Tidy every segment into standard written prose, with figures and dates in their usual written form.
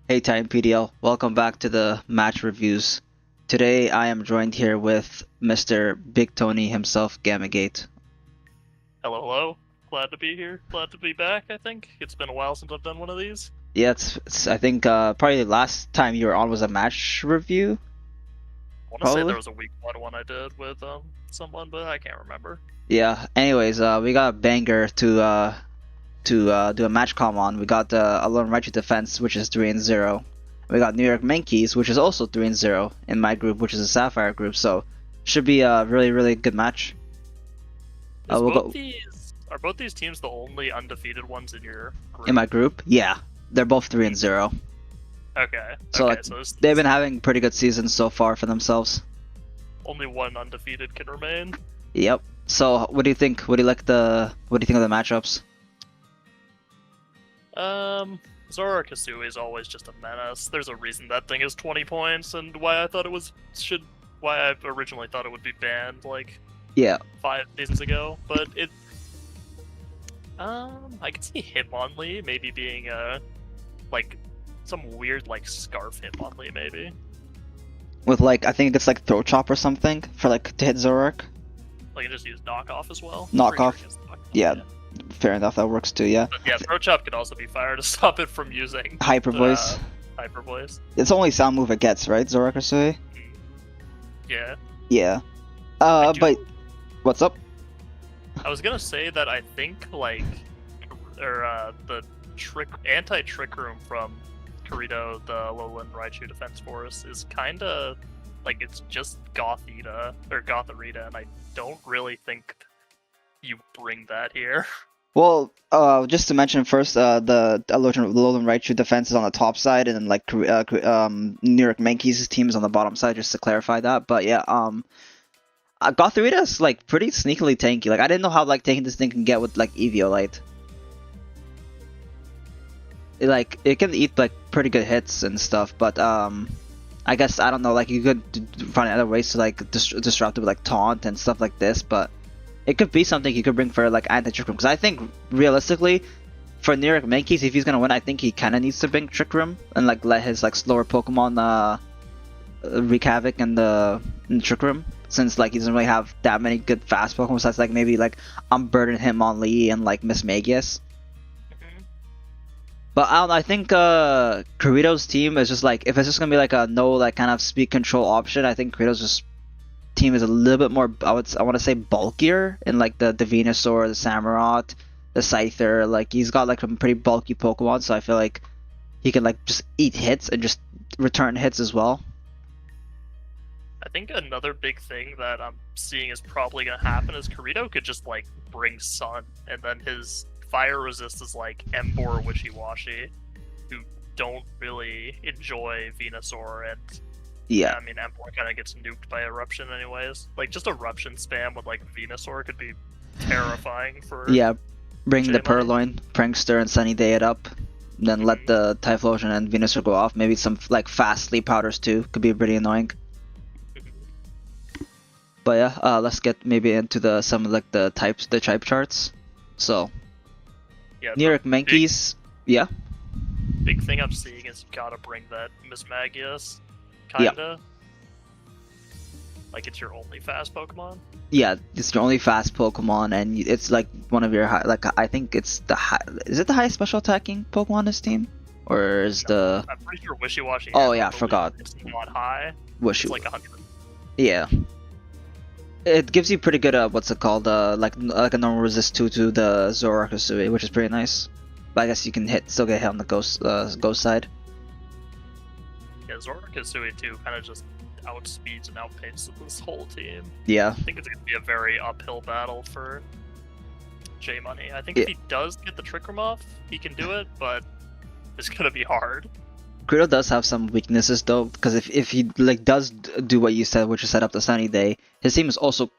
Hey Time PDL, welcome back to the match reviews. Today I am joined here with Mr. Big Tony himself, Gammag8. Hello, hello. Glad to be here. Glad to be back, I think. It's been a while since I've done one of these. Yeah, I think probably the last time you were on was a match review. I want to say Probably. there was a week one I did with someone, but I can't remember. Yeah. Anyways, we got a banger to do a match call on. We got Alone Righteous Defense, which is 3-0. We got New York Yankees, which is also 3-0 in my group, which is a Sapphire group. So should be a really good match. Are both these teams the only undefeated ones in your group? In my group, yeah, they're both 3-0. Okay. So okay, they've been having pretty good seasons so far for themselves. Only one undefeated can remain. Yep. So what do you think? What do you think of the matchups? Zora Kasui is always just a menace. There's a reason that thing is 20 points, and why I originally thought it would be banned like 5 seasons ago. But I could see Hitmonlee maybe being like some weird like scarf Hitmonlee maybe. With like I think it's like throat chop or something for like to hit Zorak. Like you just use knockoff as well. Knockoff. Yeah. Fair enough, that works too, yeah. But yeah, throat chop could also be fired to stop it from using Hyper Voice. Hyper Voice. It's the only sound move it gets, right, Zorak Kasui? Yeah. Yeah. But what's up? I was gonna say that I think like the anti-trick room from Kirito, the Lowland Raichu Defense Force, is kinda like it's just Gothita or Gotharita, and I don't really think you bring that here. Well, just to mention first, the Lowland Raichu defense is on the top side, and then like New York Yankees team is on the bottom side, just to clarify that. But yeah, Gotharita is like pretty sneakily tanky. Like I didn't know how like tanky this thing can get with like Eviolite. It can eat like pretty good hits and stuff, but I guess I don't know. Like you could find other ways to like disrupt it with like taunt and stuff like this, but it could be something he could bring for like anti-trick room. Because I think realistically, for New York Yankees, if he's gonna win, I think he kind of needs to bring trick room and like let his like slower Pokemon wreak havoc in the trick room. Since like he doesn't really have that many good fast Pokemon, so that's like maybe like I'm burdening him on Lee and like Miss Magius. But I don't know, I think Kirito's team is just like, if it's just gonna be like a no like kind of speed control option, I think Kirito's team is a little bit more, I want to say bulkier in like the Venusaur, the Samurott, the Scyther. Like he's got like some pretty bulky Pokemon, so I feel like he can like just eat hits and just return hits as well. I think another big thing that I'm seeing is probably gonna happen is Kirito could just like bring Sun, and then his fire resist is like Emboar, Wishy-Washy, who don't really enjoy Venusaur, and yeah, I mean Emboar kind of gets nuked by Eruption anyways. Like just Eruption spam with like Venusaur could be terrifying for bring the Purloin, Prankster, and Sunny Day it up, then let the Typhlosion and Venusaur go off. Maybe some like fast sleep powders too could be pretty annoying. But yeah, let's get maybe into some of like the type charts. So New York Yankees, big thing I'm seeing is you gotta bring that Miss Magius, kinda. Like it's your only fast Pokemon. Yeah, it's your only fast Pokemon, and it's like one of your I think it's is it the highest special attacking Pokemon on this team, or is I'm pretty sure Wishy-Washy. Oh yeah, forgot. It's not high. It's like 100. Yeah. It gives you pretty good what's it called, like a normal resist to the Zora Kasui, which is pretty nice. But I guess you can still get hit on the ghost side. Yeah, Zora Kasui too kind of just outspeeds and outpaces this whole team. Yeah. I think it's gonna be a very uphill battle for J Money. I think if he does get the Trick Room off, he can do it, but it's gonna be hard. Kirito does have some weaknesses though, because if he like does do what you said, which is set up the Sunny Day, his team is also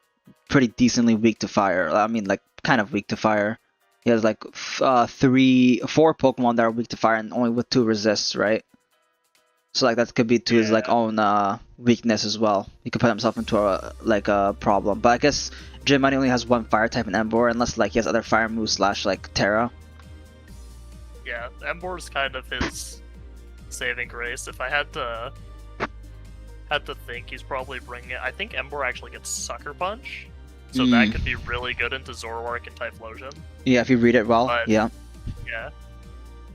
pretty decently weak to fire. I mean, like kind of weak to fire. He has like 4 Pokemon that are weak to fire, and only with 2 resists, right? So like that could be to his like own weakness as well. He could put himself into a problem. But I guess J Money only has 1 fire type in Emboar, unless like he has other fire moves / like Terra. Yeah, Emboar is kind of his saving grace. If I had to think, he's probably bringing it. I think Embor actually gets Sucker Punch, so that could be really good into Zoroark and Typhlosion. Yeah, if you read it well. But, yeah. Yeah.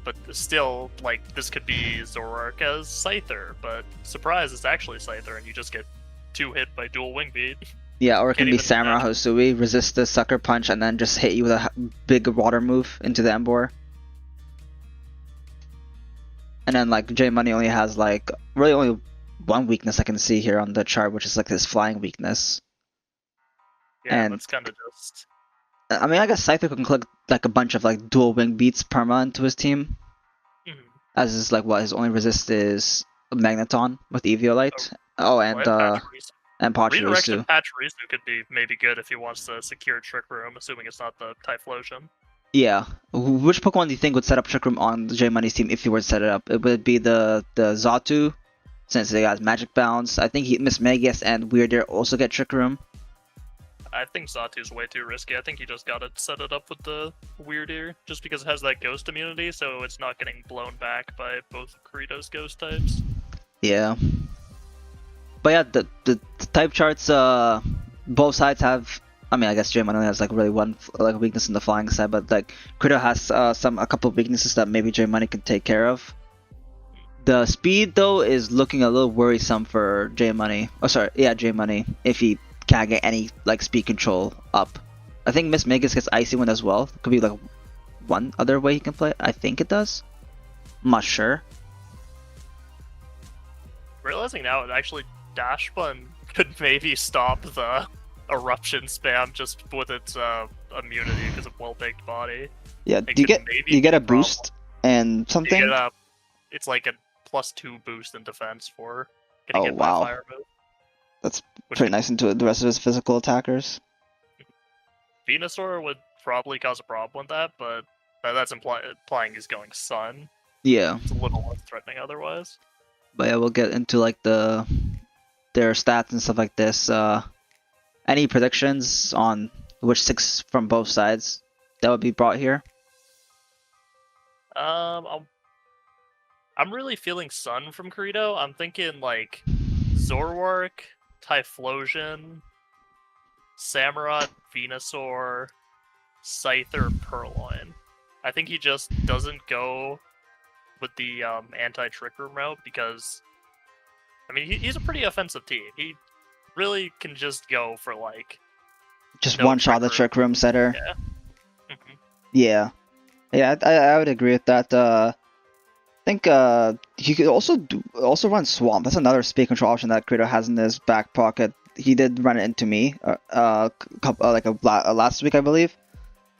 But still, like, this could be Zoroark as Scyther, but surprise, it's actually Scyther, and you just get 2 hit by dual Wing Beat. Yeah, or it can be even Samurai Hosui, resist the Sucker Punch, and then just hit you with a big water move into the Embor. And then, like, J Money only has, like, really only one weakness I can see here on the chart, which is, like, his flying weakness. Yeah, And that's kind of just... I mean, I guess Scyther can click, like, a bunch of, like, dual Wing Beats perma into his team. As is, like, what his only resist is Magneton with Eviolite. And Pachirisu. Redirection Pachirisu could be maybe good if he wants to secure Trick Room, assuming it's not the Typhlosion. Yeah. Which Pokemon do you think would set up Trick Room on J Money's team if he were to set it up? It would be the Xatu, since they got Magic Bounce. I think Mismagius and Weirdeer also get Trick Room. I think Xatu's way too risky. I think you just gotta set it up with the Weirdeer, just because it has that Ghost immunity, so it's not getting blown back by both Kirito's Ghost types. Yeah. But yeah, the type charts, both sides have... I mean, I guess J Money only has like really one like weakness in the flying side, but like Kirito has a couple of weaknesses that maybe J Money can take care of. The speed though is looking a little worrisome for J Money. Oh, sorry, yeah, J Money. If he can't get any like speed control up, I think Miss Megas gets Icy Wind as well. Could be like one other way he can play it. I think it does. I'm not sure. Realizing now, actually, Dash Bun could maybe stop the Eruption spam just with its immunity because of Well-Baked Body. Yeah, do you get a boost and something? It's like a +2 boost in defense for getting hit wow. by a fire move. That's pretty nice into the rest of his physical attackers. Venusaur would probably cause a problem with that, but that's implying he's going Sun. Yeah. It's a little less threatening otherwise. But yeah, we'll get into like their stats and stuff like this. Any predictions on which 6 from both sides that would be brought here? I'm really feeling Sun from Kirito. I'm thinking like Zoroark, Typhlosion, Samurott, Venusaur, Scyther, Purloin. I think he just doesn't go with the anti-Trick Room route because, I mean, he's a pretty offensive team. He really can just go for like just one shot the Trick Room setter. Yeah. Yeah, I would agree with that. I think he could also run Swamp. That's another speed control option that Kirito has in his back pocket. He did run it into me last week, I believe.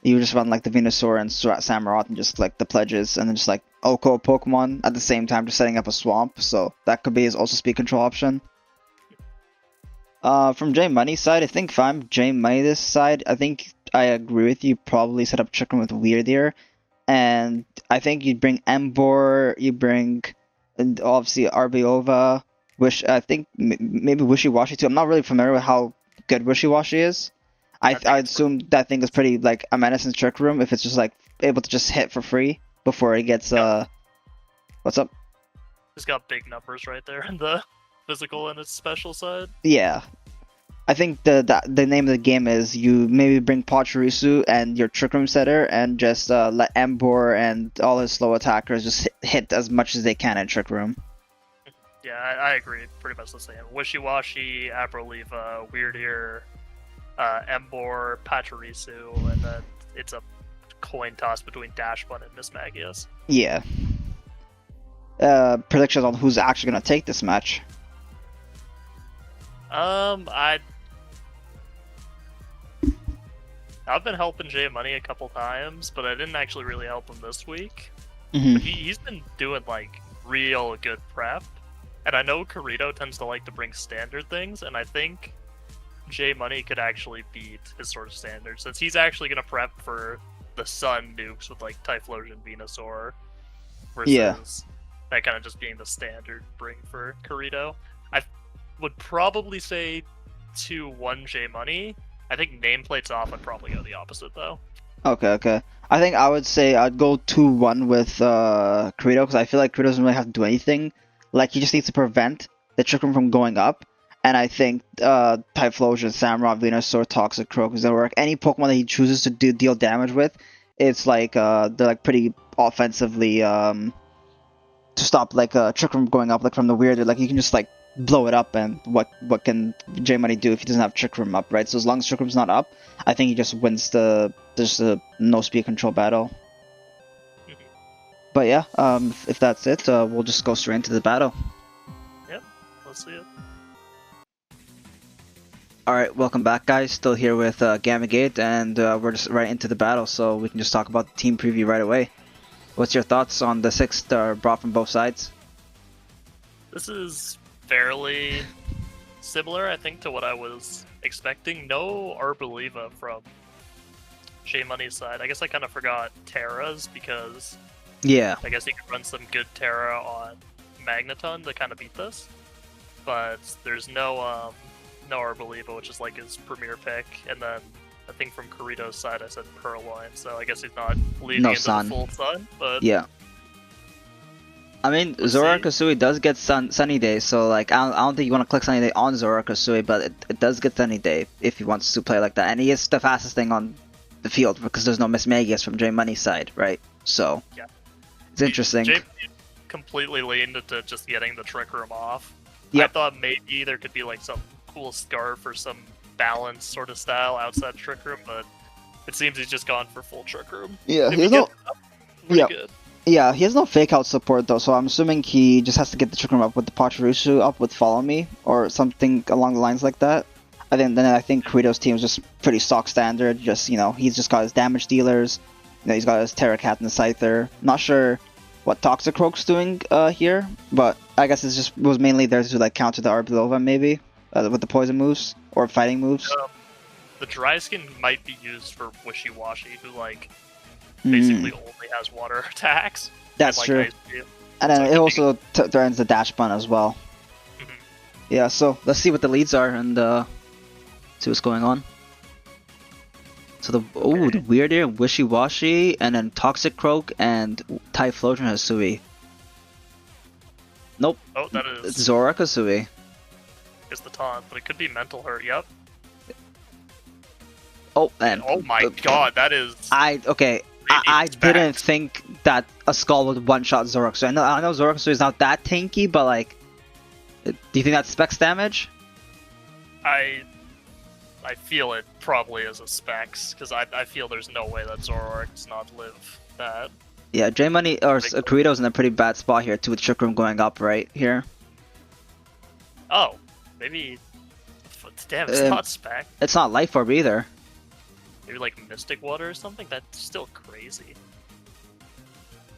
You just run like the Venusaur and Samurott and just like the pledges and then just like Oko Pokemon at the same time, just setting up a Swamp. So that could be his also speed control option. From J Money's side, I think if I'm J Money this side, I think I agree with you. Probably set up Trick Room with Weirdeer. And I think you'd bring Embor, you bring, and obviously Arbiova, I think maybe Wishy-Washy too. I'm not really familiar with how good Wishy-Washy is. I assume that thing is pretty like a menace in Trick Room if it's just like able to just hit for free before it gets what's up? It's got big numbers right there in the physical and its special side. Yeah. I think the name of the game is you maybe bring Pachirisu and your Trick Room setter and just let Embor and all his slow attackers just hit as much as they can in Trick Room. Yeah, I agree. Pretty much the same. Wishy-Washy, Abroliva, Weirdeer, Embor, Pachirisu, and then it's a coin toss between Dashbun and Mismagius. Yeah. Predictions on who's actually going to take this match? I've been helping J Money a couple times, but I didn't actually really help him this week. Mm-hmm. But he's been doing like real good prep, and I know Kirito tends to like to bring standard things, and I think J Money could actually beat his sort of standard since he's actually going to prep for the Sun nukes with like Typhlosion, Venusaur, versus that kind of just being the standard bring for Kirito. I would probably say 2-1 J Money. I think nameplate's off. I'd probably go the opposite though. Okay. I think I would say I'd go 2-1 with Kirito because I feel like Kirito doesn't really have to do anything. Like he just needs to prevent the Trick Room from going up. And I think Typhlosion, Samurott, Venusaur, Toxicroak, Zoroark, any Pokemon that he chooses to deal damage with, it's like they're like pretty offensively to stop like a Trick Room going up like from the weird. Like you can just like blow it up, and what can J Money do if he doesn't have Trick Room up, right? So as long as Trick Room's not up, I think he just wins the no speed control battle. But yeah, if that's it, we'll just go straight into the battle. Yep, let's see it. Alright, welcome back guys, still here with Gammag8, and we're just right into the battle, so we can just talk about the team preview right away. What's your thoughts on the 6 brought from both sides? This is fairly similar, I think, to what I was expecting. No Arboliva from J Money's side. I guess I kind of forgot Terra's because Yeah. I guess he could run some good Terra on Magneton to kind of beat this. But there's no Arboliva, which is like his premier pick, and then I think from Kirito's side I said Purloin, so I guess he's not leading into the full sun, but yeah. I mean, Zoroark Kasui does get Sunny Day, so like I don't think you want to click Sunny Day on Zoroark Kasui, but it does get Sunny Day if he wants to play like that, and he is the fastest thing on the field because there's no Miss Magius from J Money's side, right? So yeah, it's interesting. J completely leaned into just getting the Trick Room off. Yep. I thought maybe there could be like some cool Scarf or some balance sort of style outside Trick Room, but it seems he's just gone for full Trick Room. Yeah, he's no. Yeah. Good. Yeah, he has no fake out support though, so I'm assuming he just has to get the Trick Room up with the Pachirisu up with Follow Me or something along the lines like that. I think Kirito's team is just pretty stock standard. Just he's just got his damage dealers. He's got his Terracat and the Scyther. Not sure what Toxicroak's doing here, but I guess it was mainly there to like counter the Arboliva maybe with the poison moves or fighting moves. The Dry Skin might be used for Wishy Washy, who like basically only has water attacks. That's like, true. And then it also threatens the Dash Bun as well. Yeah, so let's see what the leads are and see what's going on. So the Weird Ear, Wishy Washy, and then Toxicroak and Typhlosion Hasui. Nope. Oh, that is Zoroark Hasui. Is the taunt, but it could be Mental Hurt. Yep. Oh, and oh my god, that is. I didn't think that a Skull would one-shot Zoroark. So I know Zoroark Hasui is not that tanky, but like, do you think that's Specs damage? I feel it probably is a Specs, because I feel there's no way that Zoroark does not live that. Yeah, J Money or Kirito's in a pretty bad spot here too, with Trick Room going up right here. Oh, maybe. Damn, it's not Spec. It's not Life Orb either. Maybe like Mystic Water or something? That's still crazy.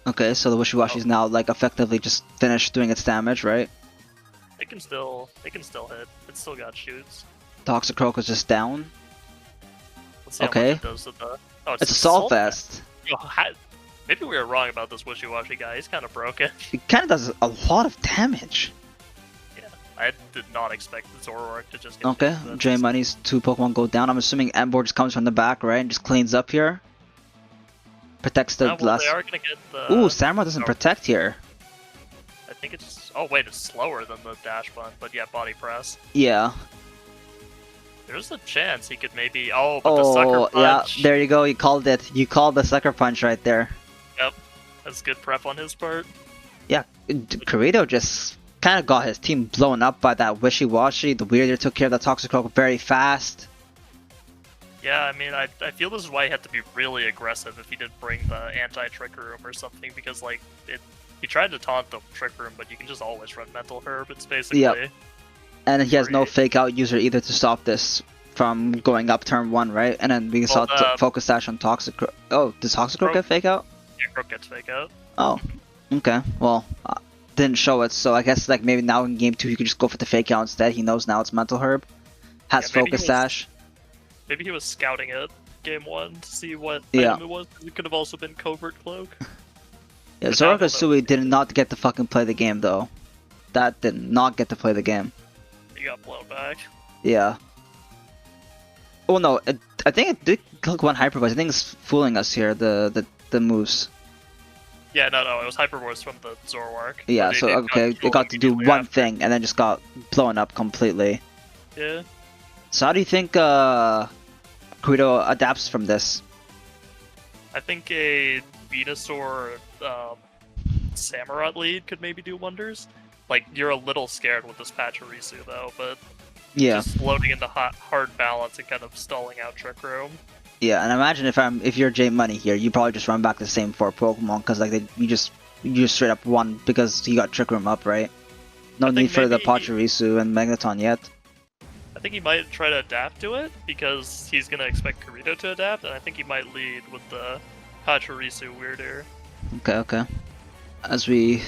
Okay, so the Wishy Washy's now like effectively just finished doing its damage, right? It can still hit. It's still got shoots. Toxicroak is just down. Let's see how much it does with the... Oh, it's Assault Vest. Maybe we were wrong about this Wishy Washy guy. He's kind of broken. He kind of does a lot of damage. Yeah, I did not expect the Zoroark to just get okay, J Money's 2 Pokemon go down. I'm assuming Emboar just comes from the back, right? And just cleans up here. Protects the last... They are gonna get the... Ooh, Samurott doesn't protect here. I think it's... Oh wait, it's slower than the Dash Bun, but yeah, Body Press. Yeah. There's a chance he could maybe... Oh, but the Sucker Punch... Yeah, there you go, you called it. You called the Sucker Punch right there. Yep, that's good prep on his part. Yeah, Kirito just kind of got his team blown up by that Wishy Washy. The Weird Ear took care of the Toxicroak very fast. Yeah, I mean, I feel this is why he had to be really aggressive if he did bring the anti-Trick Room or something, because, like, he tried to taunt the Trick Room, but you can just always run Mental Herb. It's basically... Yep. And he has no fake out user either to stop this from going up turn 1, right? And then we saw Focus Sash on Toxicroak. Oh, does Toxicroak get fake out? Yeah, Croak gets fake out. Oh, okay. Well, didn't show it, so I guess like maybe now in game 2 you could just go for the fake out instead. He knows now it's Mental Herb. Has Focus Sash. Maybe he was scouting it game 1 to see what item it was. It could have also been Covert Cloak. Yeah, Zoroark Hasui did not get to fucking play the game though. That did not get to play the game. He got blown back. Yeah. Oh no, I think it did click one Hyper Voice. I think it's fooling us here, the moves. Yeah, no, it was Hyper Voice from the Zoroark. Yeah, but so okay, it got to do immediately one after. thing and then just got blown up completely. Yeah. So how do you think Kurito adapts from this? I think a Venusaur Samurott lead could maybe do wonders. Like, you're a little scared with this Pachirisu though, but Yeah. just loading into hard balance and kind of stalling out Trick Room. Yeah, and imagine if you're J Money here, you probably just run back the same 4 Pokemon because like you just straight up won because he got Trick Room up, right? No need for the Pachirisu and Magneton yet. I think he might try to adapt to it because he's gonna expect Kurito to adapt, and I think he might lead with the Pachirisu Weirder. Okay. As we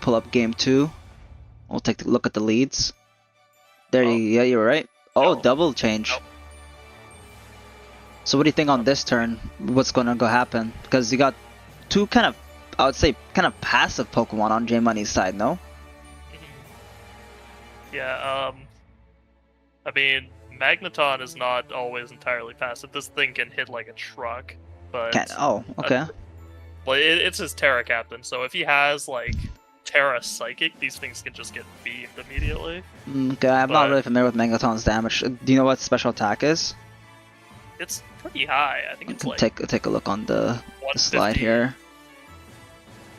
pull up game 2, we'll take a look at the leads. There, yeah, you're right. Oh, No. double change. Nope. So what do you think on this turn? What's gonna go happen? Because you got 2 kind of, I would say, kind of passive Pokemon on J Money's side, no? Yeah, I mean, Magneton is not always entirely passive. This thing can hit like a truck, but... Oh, okay. Well, it's his Terra Captain, so if he has, like, Terra Psychic, these things can just get beamed immediately. Okay, I'm not really familiar with Magneton's damage. Do you know what special attack is? It's pretty high. I think it's like... Take a look on the slide here.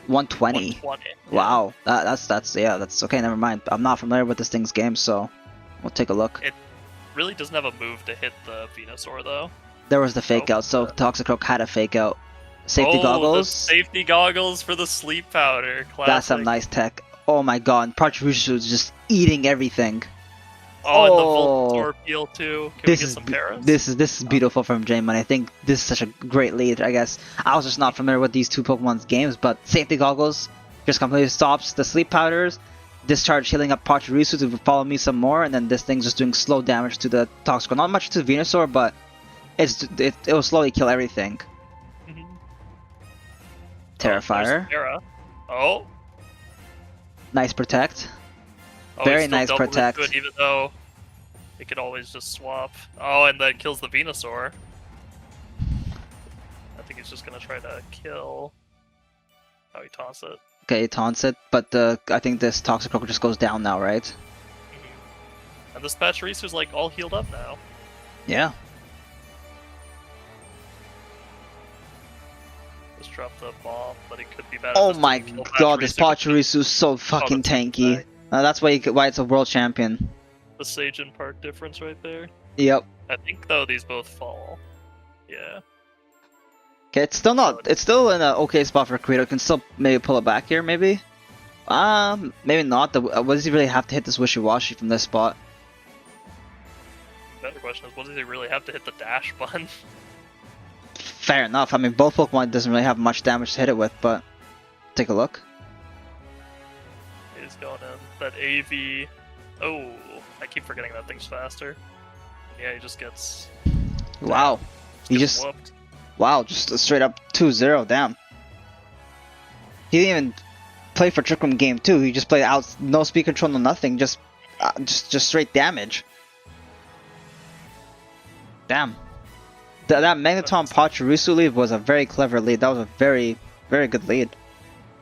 120. 120. Wow, that's okay. Never mind. I'm not familiar with this thing's game, so we'll take a look. It really doesn't have a move to hit the Venusaur though. There was the fake out, so Toxicroak had a fake out. Safety goggles. The safety goggles for the sleep powder. Classic. That's some nice tech. Oh my god, Pachirisu is just eating everything. Oh, and the Voltorb peel too. Can we get some Paras? This is beautiful from J-Man. I think this is such a great lead. I guess I was just not familiar with these 2 Pokemon's games, but safety goggles just completely stops the sleep powders. Discharge healing up Pachirisu to follow me some more, and then this thing's just doing slow damage to the Toxicroak. Not much to Venusaur, but it will slowly kill everything. Terrifier. Oh. Nice protect. Oh, very nice protect. Good, even though it could always just swap. Oh, and that kills the Venusaur. I think he's just gonna try to kill. Oh, he taunts it. Okay, he taunts it, but I think this Toxicroak just goes down now, right? And this Pachirisu's like all healed up now. Yeah. Just drop the bomb, but it could be bad. Oh my god, this Pachirisu is so fucking tanky. That's why it's a world champion. The Sajin Park difference right there. Yep. I think though these both fall. Yeah. Okay, it's still not. It's still in an okay spot for Kurito. Can still maybe pull it back here, maybe. Maybe not. What does he really have to hit this Wishy-Washy from this spot? The better question is, what does he really have to hit the dash button? Fair enough. I mean, both Pokemon doesn't really have much damage to hit it with, but take a look. He's going in. That AV... Oh, I keep forgetting that thing's faster. Yeah, he just gets... Wow. He just... Whooped. Wow, just a straight up 2-0, damn. He didn't even play for Trick Room game 2, he just played out, no speed control, no nothing, just straight damage. Damn. That Magneton Pachirisu lead was a very clever lead, that was a very, very good lead.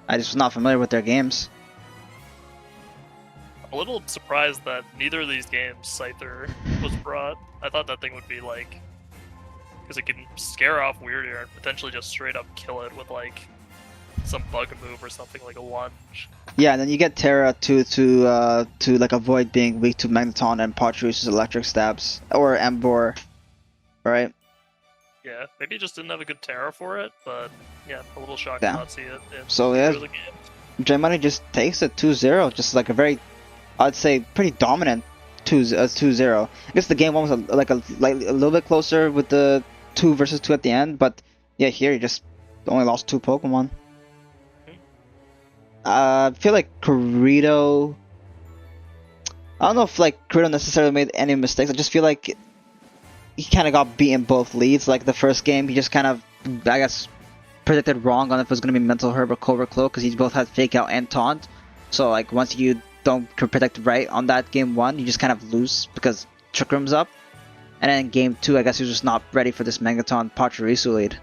I just was not familiar with their games. I'm a little surprised that neither of these games Scyther was brought. I thought that thing would be like... Because it can scare off Weirder and potentially just straight up kill it with like some bug move or something like a lunge. Yeah, and then you get Terra to like avoid being weak to Magneton and Pachirisu's electric stabs or Embor, right? Yeah, maybe it just didn't have a good Terra for it, but yeah, a little shocked Yeah. to not see it. So yeah, J-Money just takes it 2-0, just like a very, I'd say, pretty dominant 2-0. I guess the game one was a little bit closer with the 2 versus 2 at the end, but yeah, here he just only lost 2 Pokemon. I feel like Kurito... I don't know if like Kurito necessarily made any mistakes, I just feel like he kind of got beaten both leads. Like the first game, he just kind of, I guess, predicted wrong on if it was going to be Mental Herb or Cobra Cloak, because he both had Fake Out and Taunt. So like once you don't predict right on that game 1, you just kind of lose because Trick Room's up. And then in game 2, I guess he was just not ready for this Magneton Pachirisu lead.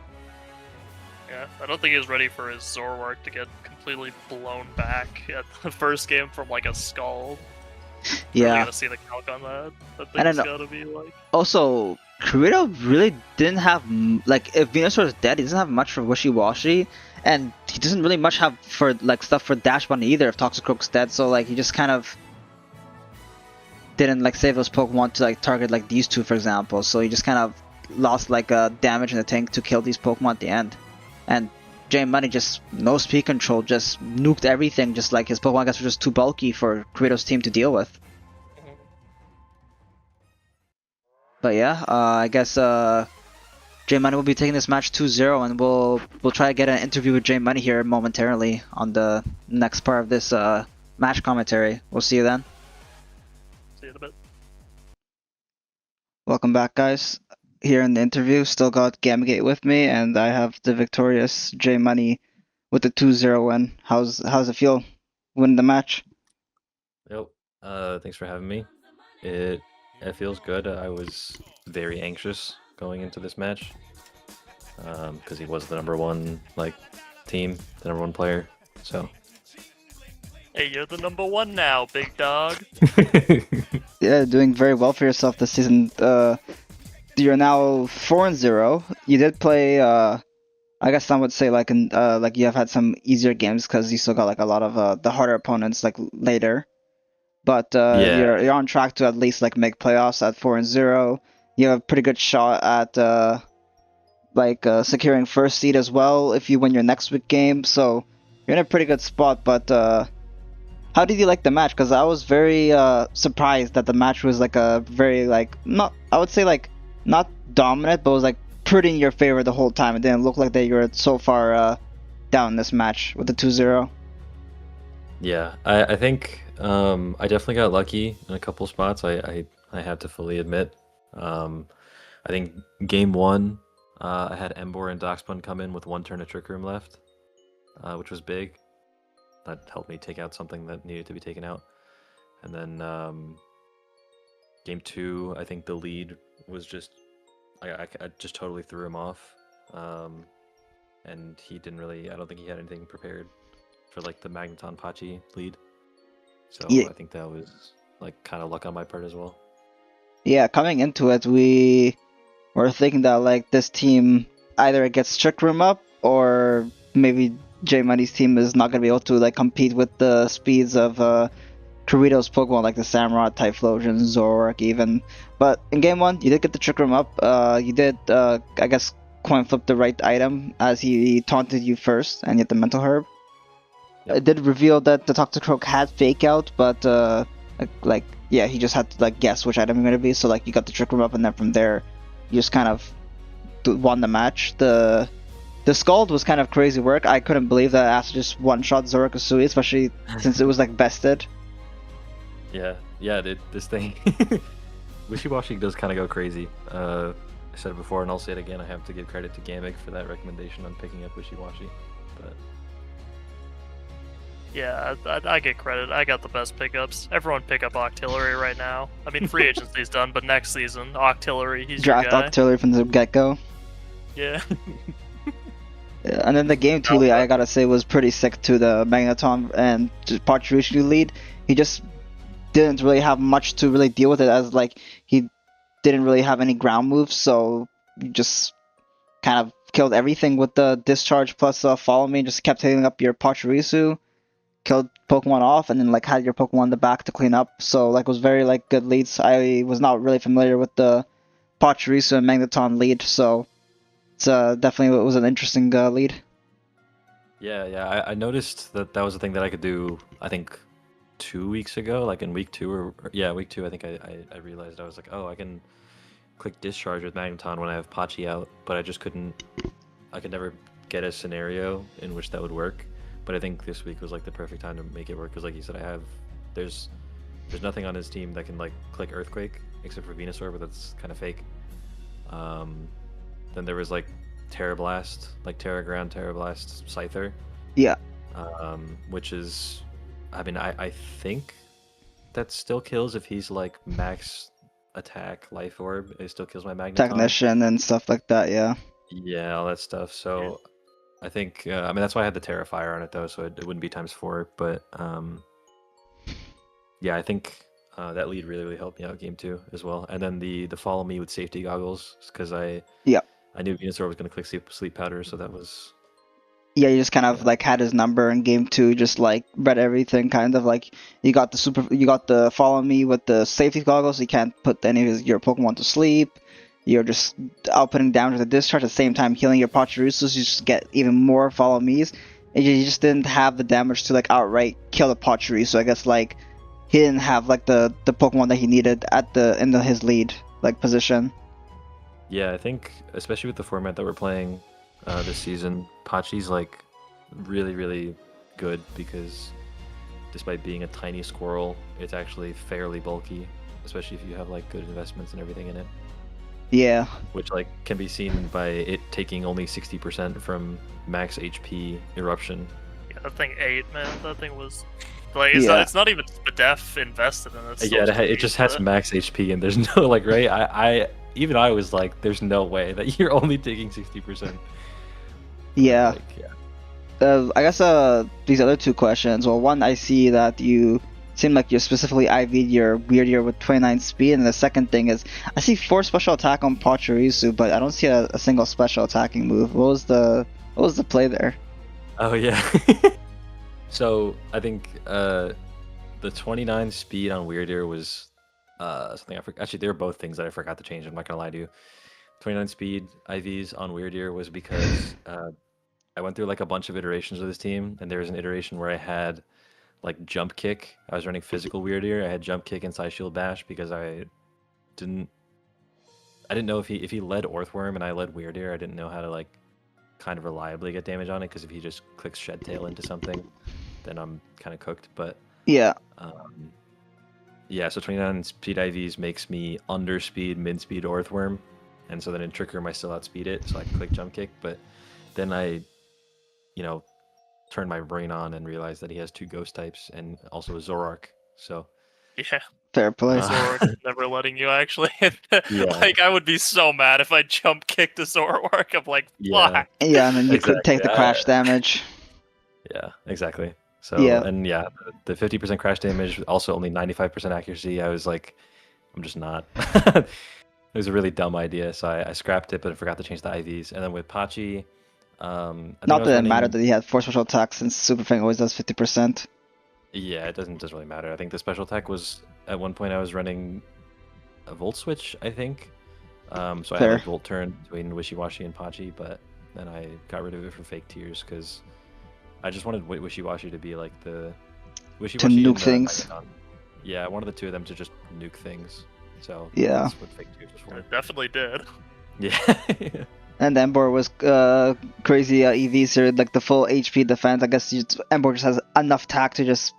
Yeah, I don't think he was ready for his Zoroark to get completely blown back at the first game from like a Scald. Yeah. Really gotta see the calc on that. That thing's gotta be like. Also, Kirito really didn't have like, if Venusaur is dead, he doesn't have much for Wishy-Washy, and he doesn't really much have for like stuff for Dash Bunny either if Toxicroak's dead. So like he just kind of didn't like save those Pokemon to like target like these two, for example. So he just kind of lost like damage in the tank to kill these Pokemon at the end. And J Money just no speed control, just nuked everything. Just like his Pokemon guys were just too bulky for Kirito's team to deal with. But yeah, I guess J Money will be taking this match 2-0, and we'll try to get an interview with J Money here momentarily on the next part of this match commentary. We'll see you then. See you in a bit. Welcome back, guys. Here in the interview, still got Gammag8 with me, and I have the victorious J Money with the 2-0 win. How's it feel winning the match? Yep. Thanks for having me. It feels good. I was very anxious going into this match because he was the number one team, the number one player. So. Hey, you're the number one now, big dog. Yeah, doing very well for yourself this season. You're now 4-0. You did play. I guess some would say like you have had some easier games because you still got like a lot of the harder opponents like later. But yeah. you're on track to at least like make playoffs at 4-0. You have a pretty good shot at securing first seed as well if you win your next week game. So you're in a pretty good spot. But how did you like the match? Because I was very surprised that the match was like a very not dominant, but it was like pretty in your favor the whole time. It didn't look like that you were so far down in this match with the 2-0. Yeah, I think I definitely got lucky in a couple spots. I have to fully admit. I think game 1, I had Emboar and Darkspun come in with one turn of Trick Room left, which was big. That helped me take out something that needed to be taken out. And then game 2, I think the lead was just I just totally threw him off, and he didn't really. I don't think he had anything prepared for like the Magneton Pachi lead. So yeah. I think that was like kind of luck on my part as well. Yeah, coming into it, we were thinking that like this team either it gets Trick Room up or maybe J Money's team is not gonna be able to like compete with the speeds of Kirito's Pokemon like the Samurott, Typhlosion, Zoroark even. But in game 1, you did get the Trick Room up. You did, I guess, coin flip the right item as he taunted you first, and you had the Mental Herb. Yep. It did reveal that the Toxicroak had Fake Out, but yeah, he just had to like guess which item you're gonna be. So like you got the Trick Room up, and then from there, you just kind of won the match. The Scald was kind of crazy work. I couldn't believe that after just one-shot Zoroark Usui, especially since it was like bested. Yeah, dude, this thing. Wishy-Washy does kind of go crazy. I said it before and I'll say it again. I have to give credit to Gammag for that recommendation on picking up Wishy-Washy. But yeah, I get credit. I got the best pickups. Everyone pick up Octillery right now. I mean, free agency's done, but next season, Octillery, he's draft your guy. Octillery from the get-go. Yeah. Yeah. And then the game 2 lead, I gotta say, was pretty sick to the Magneton and Pachirisu lead. He just didn't really have much to really deal with it, as like he didn't really have any ground moves, so you just kind of killed everything with the discharge plus follow me, just kept hitting up your Pachirisu, killed Pokemon off, and then like had your Pokemon in the back to clean up. So like it was very like good leads. I was not really familiar with the Pachirisu and Magneton lead, so it's definitely was an interesting lead. Yeah, I noticed that was a thing that I could do, I think 2 weeks ago, like in week 2 week 2, I think I realized I was like, oh, I can click discharge with Magneton when I have Pachi out, but I could never get a scenario in which that would work. But I think this week was like the perfect time to make it work, because like you said, there's nothing on his team that can like click Earthquake except for Venusaur, but that's kind of fake. Then there was like Terra Blast, like Terra Ground, Terra Blast, Scyther. Yeah. Which is, I mean, I think that still kills if he's like max attack life orb, it still kills my magneton. Technician and stuff like that, yeah. Yeah, all that stuff. So I think I mean that's why I had the Terrifier on it though, so it wouldn't be ×4. But yeah, I think that lead really helped me out game 2 as well. And then the follow me with safety goggles because I knew Venusaur was gonna click sleep powder, so that was. Yeah, you just kind of like had his number in game 2, just like read everything, kind of like you got the follow me with the safety goggles. You can't put any of your Pokemon to sleep. You're just outputting damage with the discharge at the same time healing your Pachirisus. You just get even more follow me's. And you just didn't have the damage to like outright kill the Pachirisu. So I guess like he didn't have like the Pokemon that he needed at his lead like position. Yeah, I think especially with the format that we're playing this season, Pachi's like really good because despite being a tiny squirrel, it's actually fairly bulky, especially if you have like good investments and everything in it. Yeah. Which like can be seen by it taking only 60% from max HP eruption. Yeah, that thing ate, man. That thing was like it's not even def invested in it. Yeah, it just has max HP and there's no like right. I was like, there's no way that you're only taking 60%. Yeah. Like, I guess these other two questions. Well, one, I see that you seem like you specifically IV'd your Weirdier with 29 speed, and the second thing is I see 4 special attack on Pachirisu, but I don't see a single special attacking move. What was the play there? Oh yeah. So I think the 29 speed on Weirdier was something I forgot. Actually, they were both things that I forgot to change. I'm not gonna lie to you. 29 speed IVs on Weirdier was because I went through like a bunch of iterations of this team, and there was an iteration where I had like jump kick. I was running physical Weirdier. I had jump kick and side shield bash because I didn't know if he led Orthworm and I led Weirdier. I didn't know how to like kind of reliably get damage on it because if he just clicks Shed Tail into something, then I'm kind of cooked. But yeah, so 29 speed IVs makes me underspeed, mid speed Orthworm, and so then in Trick Room I still outspeed it, so I can click jump kick. But then I, turned my brain on and realized that he has 2 ghost types and also a Zoroark. So yeah, fair play. Zoroark never letting you actually. Like I would be so mad if I jump kicked a Zoroark. I'm like, fuck. Yeah, and then you could take the crash damage. Yeah, exactly. So and the 50% crash damage, also only 95% accuracy. I was like, I'm just not. It was a really dumb idea, so I scrapped it, but I forgot to change the IVs. And then with Pachi, not that it mattered that he had 4 special attacks since Super Fang always does 50%. Yeah, it doesn't really matter. I think the special attack was at one point I was running a Volt Switch, I think. So I had a Volt turn between Wishy-Washy and Pachi, but then I got rid of it for Fake Tears because I just wanted Wishy-Washy to be like the Wishy-Washy to nuke things. Magneton. Yeah, I wanted the 2 of them to just nuke things. So yeah, that's what Fake Tears was for. It definitely did. Yeah. And Emboar was crazy EVs here, like the full HP defense. I guess Emboar just has enough attack to just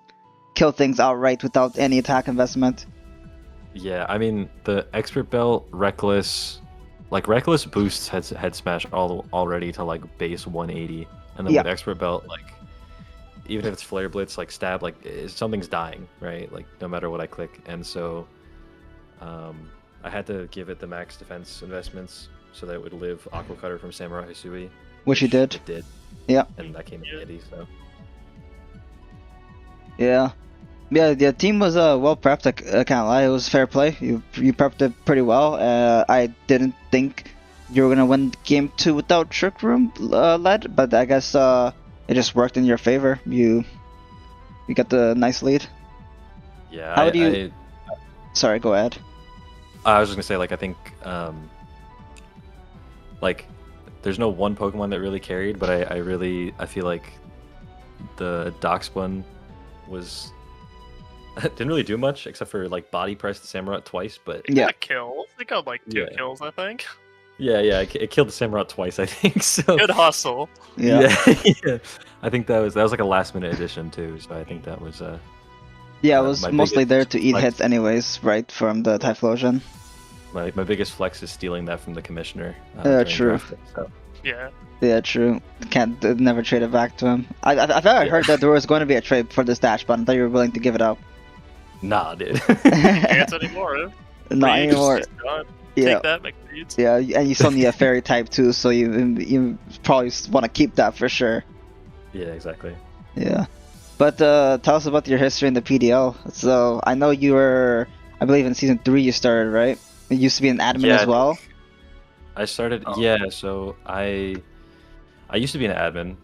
kill things outright without any attack investment. Yeah, I mean the Expert Belt, Reckless boosts head smash already to like base 180, and then with Expert Belt, like even if it's Flare Blitz, like stab, like something's dying, right? Like no matter what I click, and so I had to give it the max defense investments so that it would live Aqua Cutter from Samurai Hisui. Which you did. It did. Yeah. And that came in handy, so. Yeah. Yeah, the team was well prepped, I can't lie. It was fair play. You prepped it pretty well. I didn't think you were going to win game 2 without Trick Room led, but I guess it just worked in your favor. You got the nice lead. Yeah, How do you... Sorry, go ahead. I was just going to say, like, I think... like there's no one Pokemon that really carried, but I feel like the Darkspawn was didn't really do much except for like body press the Samurott twice, but it got kills. It got like 2 kills, I think. Yeah, it killed the Samurott twice, I think. So good hustle. Yeah. I think that was like a last minute addition too, so I think that was yeah, it was mostly there to eat hits anyways, right, from the Typhlosion. My biggest flex is stealing that from the commissioner. True. Drafting, so. Yeah, true. Can't never trade it back to him. I thought I heard that there was going to be a trade for this dash, but I thought you were willing to give it up. Nah, dude. Can't anymore. Not Reach, anymore. he's done. Yeah. Take that, McFeeds. Yeah, and you still need a fairy type too, so you probably want to keep that for sure. Yeah, exactly. Yeah. But tell us about your history in the PDL. So I know you were, I believe in season 3 you started, right? You used to be an admin Yeah, as well. I started. Oh. Yeah, so I used to be an admin.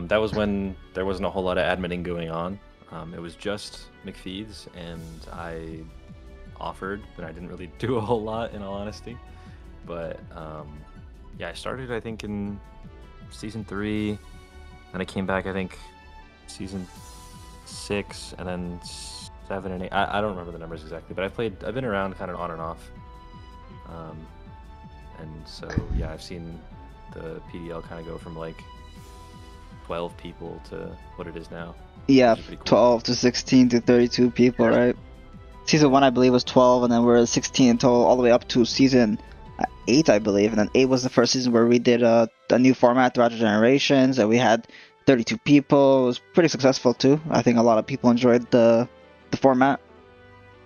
That was when there wasn't a whole lot of adminning going on. It was just McFeeds, and I offered, but I didn't really do a whole lot, in all honesty. But yeah, I started I think in season 3, and I came back I think season 6, and then 7 and 8. I don't remember the numbers exactly, but I've been around kind of on and off. And so yeah, I've seen the PDL kind of go from like 12 people to what it is now. Yeah, Which is pretty cool. 12 to 16 to 32 people, Yeah. right? Season 1 I believe was 12, and then we're at 16 until all the way up to season 8 I believe, and then 8 was the first season where we did a new format throughout the generations, and we had 32 people. It was pretty successful too. I think a lot of people enjoyed the format.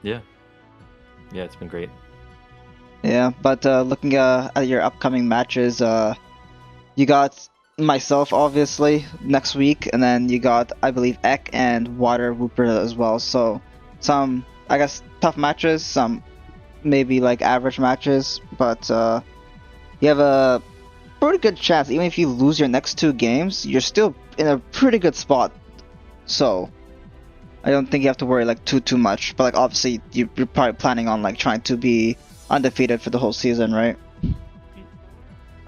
Yeah, it's been great. Yeah, but looking at your upcoming matches, you got myself obviously next week, and then you got I believe Ek and Water Whooper as well. So some I guess tough matches, some maybe like average matches, but you have a pretty good chance. Even if you lose your next 2 games, you're still in a pretty good spot. So I don't think you have to worry like too much. But like obviously you're probably planning on like trying to be undefeated for the whole season, right?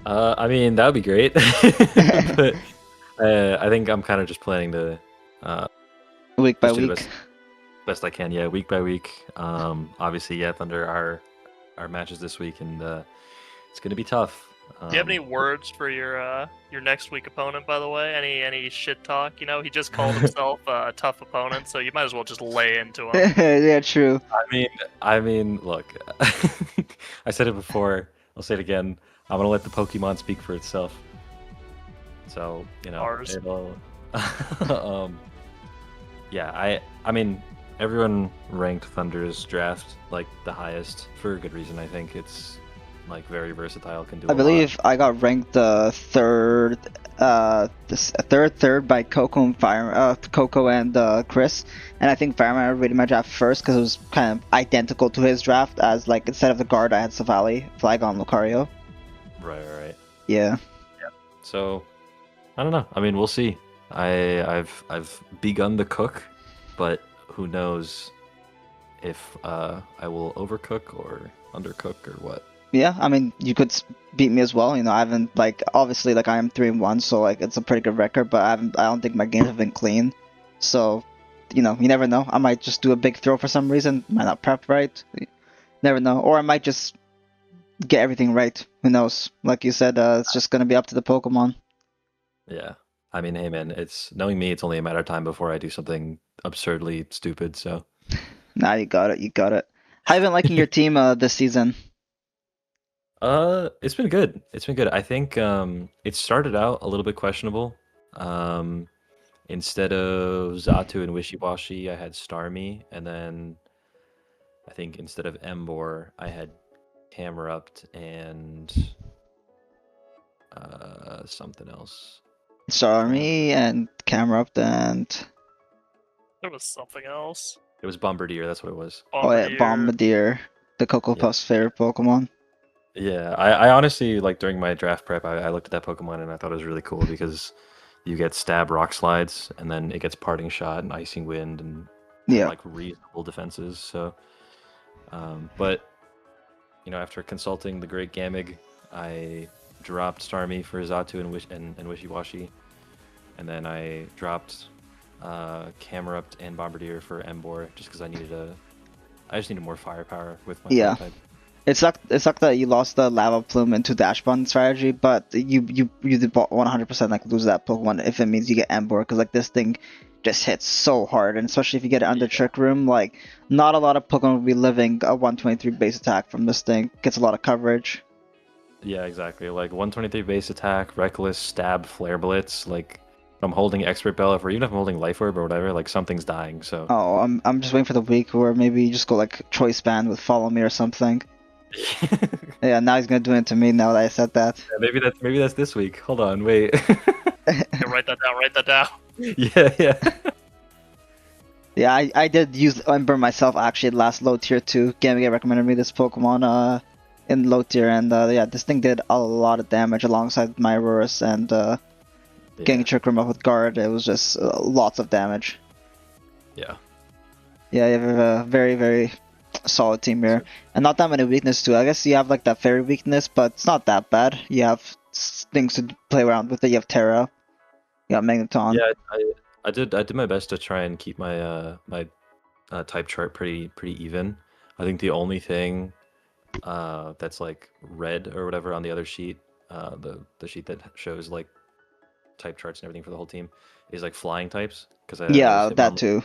I mean, that would be great. But I think I'm kind of just planning to Week by just do the week. best I can. Yeah, week by week. Obviously, yeah, Thunder our matches this week, and it's gonna be tough. Do you have any words for your next week opponent, by the way? Any shit talk? You know, he just called himself a tough opponent, so you might as well just lay into him. Yeah, true. I mean, look, I said it before. I'll say it again. I'm gonna let the Pokemon speak for itself. So you know, Ours. it'll. Yeah, I mean, everyone ranked Thunder's draft like the highest for a good reason. I think it's like very versatile. Can do. I believe I got ranked the third by Coco and Coco and Chris, and I think Fireman rated my draft first because it was kind of identical to his draft. As like instead of the guard, I had Savali, Flygon, Lucario. Right. Yeah. So, I don't know. I mean, we'll see. I've begun to cook, but who knows if I will overcook or undercook or what. Yeah, I mean, you could beat me as well. You know, I haven't like obviously like I am 3-1, so like it's a pretty good record. But I don't think my games have been clean. So, you know, you never know. I might just do a big throw for some reason. Might not prep right. You never know. Or I might just get everything right. Who knows? Like you said, it's just gonna be up to the Pokemon. Yeah. I mean, hey man, it's knowing me. It's only a matter of time before I do something absurdly stupid. So. Nah, you got it. You got it. How you been liking your team this season? It's been good. It's been good. I think it started out a little bit questionable. Instead of Xatu and Wishiwashi, I had Starmie, and then I think instead of Embor, I had Camerupt and something else. Starmie and Camerupt and There was something else. It was Bombardier. That's what it was. oh yeah, Bombardier, the Coco Yeah. Puff's favorite Pokemon. Yeah, I honestly like during my draft prep, I looked at that Pokemon and I thought it was really cool because you get Stab, Rock Slides, and then it gets Parting Shot and Icing Wind and Yeah. like reasonable defenses. So, but you know, after consulting the great Gammag, I dropped Starmie for Xatu and Wishiwashi, and then I dropped Camerupt and Bombardier for Embor just because I just needed more firepower with my Yeah. type. It sucked that you lost the Lava Plume into Dash Button strategy, but you did 100% like lose that Pokemon if it means you get Ember, because like this thing just hits so hard, and especially if you get it under Trick Room, like not a lot of Pokemon will be living a 123 base attack from this thing. Gets a lot of coverage. Yeah, exactly. Like 123 base attack, Reckless, Stab, Flare Blitz. Like I'm holding Expert Belf or even if I'm holding Life Orb or whatever, like something's dying. So Oh, I'm just waiting for the week where maybe you just go like Choice Band with Follow Me or something. Yeah, now he's gonna do it to me now that I said that. maybe that's this week. Hold on, wait. Yeah, write that down. Write that down. Yeah. Yeah, I did use Ember myself actually last low tier too. Gammag8 recommended me this Pokemon in low tier, and yeah, this thing did a lot of damage alongside my Aurorus and getting Trick Room up with Guard. It was just lots of damage. Yeah. Yeah, you have a very, very solid team here. And not that many weaknesses too. I guess you have like that fairy weakness, but it's not that bad. You have things to play around with it. You have Terra. You got Magneton. Yeah, I did my best to try and keep my my type chart pretty even. I think the only thing that's like red or whatever on the other sheet, the sheet that shows like type charts and everything for the whole team, is like flying types because Yeah, that too.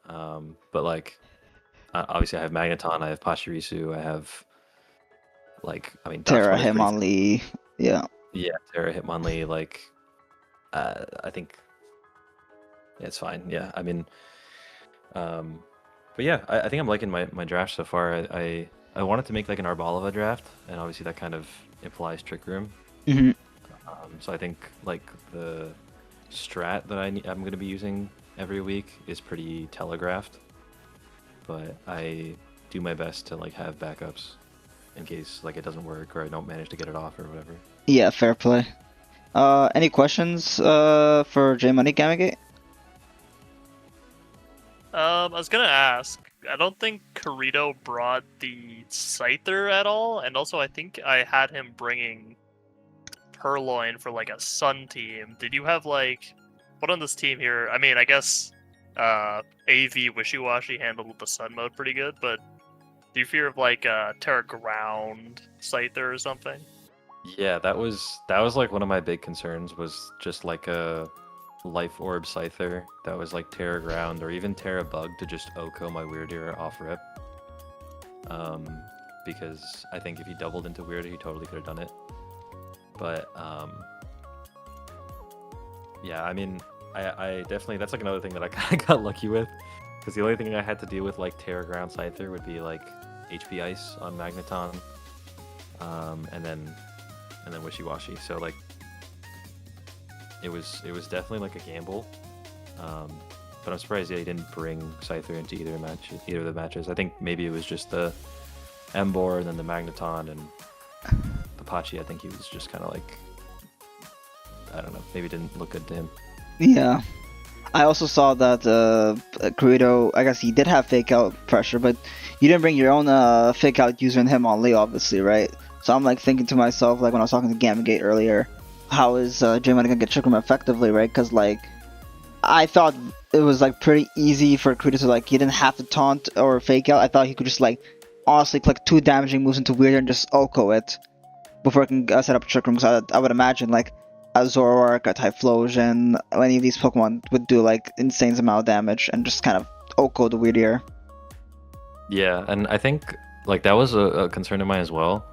But like obviously I have Magneton, I have Pachirisu, I have like Terra, Hitmonlee, yeah, Terra, Hitmonlee, like I think it's fine. Yeah, I mean, but yeah, I think I'm liking my draft so far. I wanted to make like an Arbalava draft, and obviously that kind of implies Trick Room. Mm-hmm. So I think like the strat that I'm going to be using every week is pretty telegraphed, but I do my best to like have backups in case like it doesn't work or I don't manage to get it off or whatever. Yeah, fair play. Any questions for J Money Gammag8? I was gonna ask. I don't think Corito brought the Scyther at all, and also I think I had him bringing Purloin for like a Sun team. Did you have like what on this team here? I mean, I guess AV Wishy-Washy handled the Sun mode pretty good, but do you fear of like Terra Ground Scyther or something? Yeah, that was like one of my big concerns was just like a Life Orb Scyther that was like Terra Ground or even Terra Bug to just OHKO my Weirdeer off rip. Because I think if he doubled into Weirdeer, he totally could have done it. But yeah, I mean, I definitely, that's like another thing that I kind of got lucky with, because the only thing I had to deal with like Terra Ground Scyther would be like HP Ice on Magneton, and then Wishy-Washy. So like it was definitely like a gamble, but I'm surprised he didn't bring Scyther into either of the matches. I think maybe it was just the Emboar and then the Magneton and the Pachi. I think he was just kind of like, I don't know, maybe it didn't look good to him. Yeah. I also saw that Corito, I guess he did have fake out pressure, but you didn't bring your own fake out user in Hitmonlee, obviously, right? So I'm like thinking to myself, like when I was talking to Gammag8 earlier, how is J-Money gonna get Trick Room effectively, right? Because like I thought it was like pretty easy for Corito to like, he didn't have to taunt or fake out. I thought he could just like honestly click 2 damaging moves into Weirder and just OHKO it before I can set up Trick Room. Because I would imagine like a Zoroark, a Typhlosion, any of these Pokemon would do like insane amount of damage and just kind of OHKO the Weirdeer. Yeah, and I think like that was a concern of mine as well.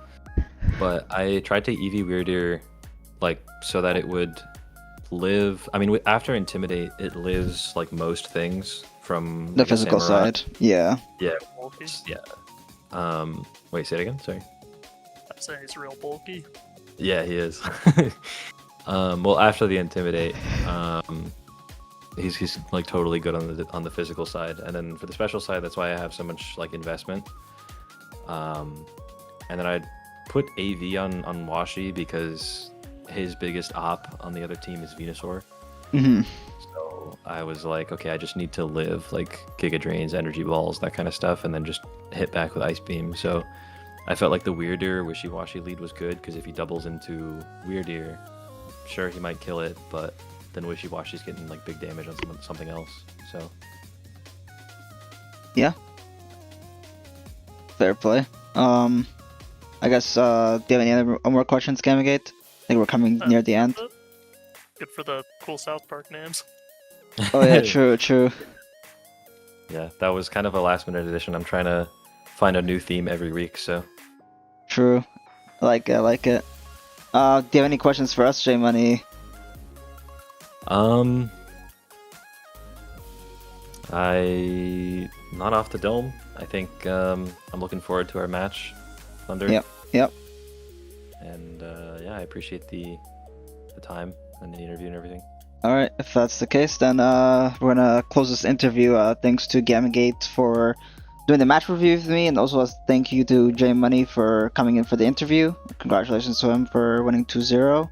But I tried to EV Weirdeer like so that it would live. I mean, after Intimidate, it lives like most things from the physical side. Yeah. Yeah. Bulky. Yeah. Wait, say it again. Sorry. I'd say he's real bulky. Yeah, he is. Well, after the Intimidate, he's like totally good on the physical side, and then for the special side, that's why I have so much like investment. And then I put AV on Washi because his biggest op on the other team is Venusaur. Mm-hmm. So I was like, okay, I just need to live like Giga Drains, Energy Balls, that kind of stuff, and then just hit back with Ice Beam. So I felt like the Weirdeer Wishy-Washy lead was good because if he doubles into Weirdeer, sure he might kill it, but then Wishy-Washy's getting like big damage on something else. So yeah, fair play. I guess do you have any other more questions, Gammag8? I think we're coming near the end. Good for the cool South Park names. Oh yeah, true. Yeah, that was kind of a last minute addition. I'm trying to find a new theme every week, so. True. I like it. Do you have any questions for us, J Money? I not off the dome. I think I'm looking forward to our match, Thunder. Yep. And yeah, I appreciate the time and the interview and everything. All right, if that's the case, then we're gonna close this interview. Thanks to Gammag8 for doing the match review with me, and also thank you to J Money for coming in for the interview. Congratulations to him for winning 2-0.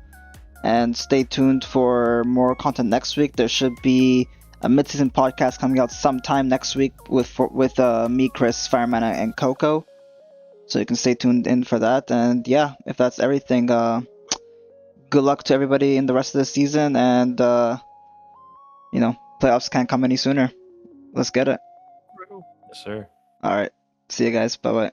And stay tuned for more content next week. There should be a mid-season podcast coming out sometime next week with me, Chris, Fireman, and Coco. So you can stay tuned in for that. And yeah, if that's everything, good luck to everybody in the rest of the season. And playoffs can't come any sooner. Let's get it. Yes, sir. All right. See you guys. Bye bye.